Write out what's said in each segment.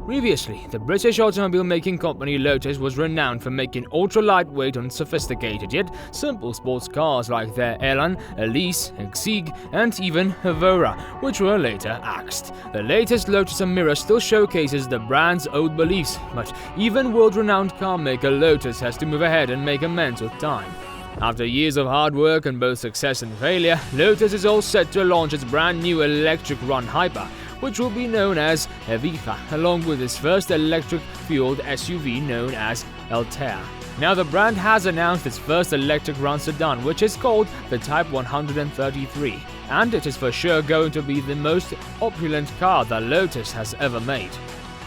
Previously, the British automobile-making company Lotus was renowned for making ultra-lightweight and sophisticated yet simple sports cars like their Elan, Elise, Exige, and even Evora, which were later axed. The latest Lotus Emira still showcases the brand's old beliefs, but even world-renowned car maker Lotus has to move ahead and make amends with time. After years of hard work and both success and failure, Lotus is all set to launch its brand new electric run hyper, which will be known as Evija, along with its first electric-fueled SUV known as Eltere. Now, the brand has announced its first electric run sedan, which is called the Type 133, and it is for sure going to be the most opulent car that Lotus has ever made.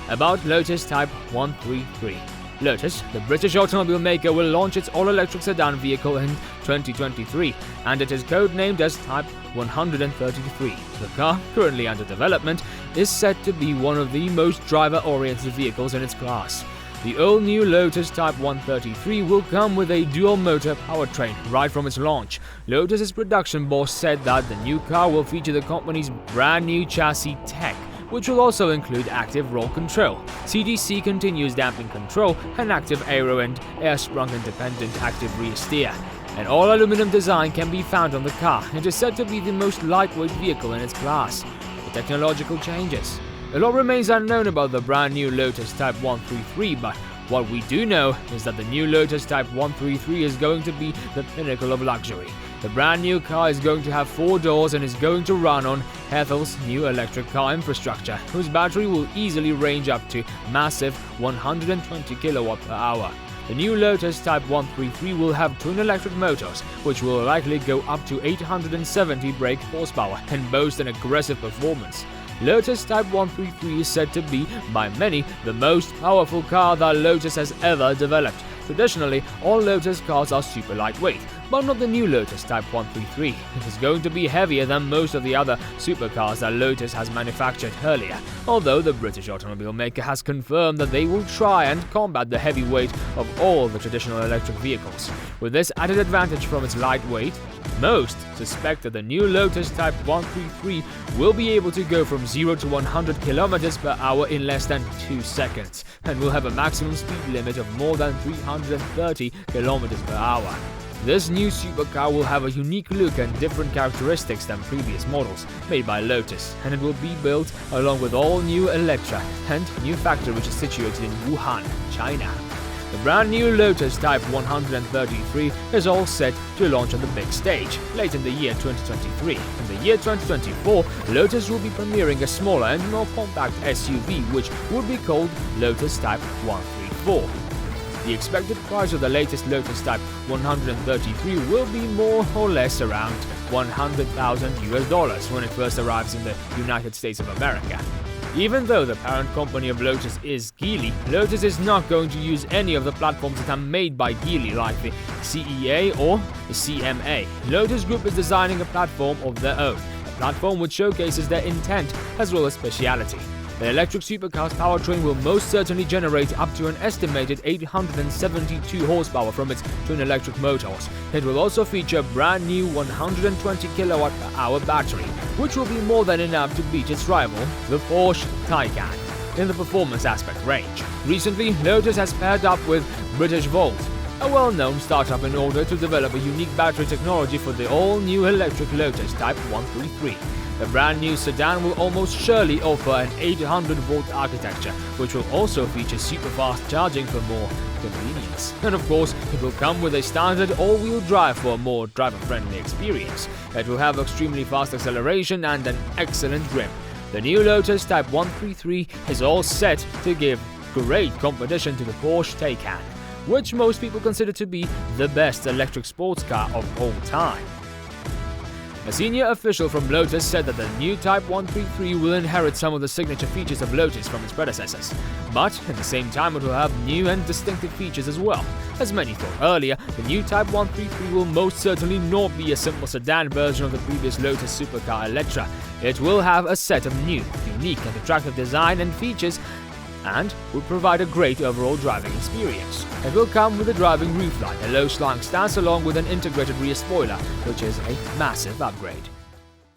About Lotus Type 133. Lotus, the British automobile maker, will launch its all-electric sedan vehicle in 2023, and it is codenamed as Type 133. The car, currently under development, is set to be one of the most driver-oriented vehicles in its class. The all-new Lotus Type 133 will come with a dual-motor powertrain right from its launch. Lotus's production boss said that the new car will feature the company's brand-new chassis tech, which will also include active roll control, CDC continuous damping control, and active aero and air-sprung independent active rear steer. An all-aluminum design can be found on the car. It is said to be the most lightweight vehicle in its class. The technological changes. A lot remains unknown about the brand new Lotus Type 133, but what we do know is that the new Lotus Type 133 is going to be the pinnacle of luxury. The brand new car is going to have 4 doors and is going to run on Ethel's new electric car infrastructure, whose battery will easily range up to massive 120 kWh. The new Lotus Type 133 will have twin electric motors, which will likely go up to 870 brake horsepower and boast an aggressive performance. Lotus Type 133 is said to be, by many, the most powerful car that Lotus has ever developed. Traditionally, all Lotus cars are super lightweight, but not the new Lotus Type 133. It is going to be heavier than most of the other supercars that Lotus has manufactured earlier, although the British automobile maker has confirmed that they will try and combat the heavy weight of all the traditional electric vehicles. With this added advantage from its lightweight, most suspect that the new Lotus Type 133 will be able to go from 0 to 100 km per hour in less than 2 seconds, and will have a maximum speed limit of more than 330 km per hour. This new supercar will have a unique look and different characteristics than previous models made by Lotus, and it will be built along with all new Eltere and new factory which is situated in Wuhan, China. The brand new Lotus Type 133 is all set to launch on the big stage late in the year 2023. In the year 2024, Lotus will be premiering a smaller and more compact SUV which would be called Lotus Type 134. The expected price of the latest Lotus Type 133 will be more or less around $100,000 when it first arrives in the United States of America. Even though the parent company of Lotus is Geely, Lotus is not going to use any of the platforms that are made by Geely like the CEA or the CMA. Lotus Group is designing a platform of their own, a platform which showcases their intent as well as speciality. The electric supercar's powertrain will most certainly generate up to an estimated 872 horsepower from its twin electric motors. It will also feature a brand new 120 kWh battery, which will be more than enough to beat its rival, the Porsche Taycan, in the performance aspect range. Recently, Lotus has paired up with British Volt, a well-known startup, in order to develop a unique battery technology for the all-new electric Lotus Type 133. The brand new sedan will almost surely offer an 800-volt architecture, which will also feature super fast charging for more convenience. And of course, it will come with a standard all-wheel drive for a more driver-friendly experience. It will have extremely fast acceleration and an excellent grip. The new Lotus Type 133 is all set to give great competition to the Porsche Taycan, which most people consider to be the best electric sports car of all time. A senior official from Lotus said that the new Type 133 will inherit some of the signature features of Lotus from its predecessors, but at the same time it will have new and distinctive features as well. As many thought earlier, the new Type 133 will most certainly not be a simple sedan version of the previous Lotus supercar Eltere. It will have a set of new, unique and attractive design and features, and will provide a great overall driving experience. It will come with a driving roofline, a low slant stance along with an integrated rear spoiler, which is a massive upgrade.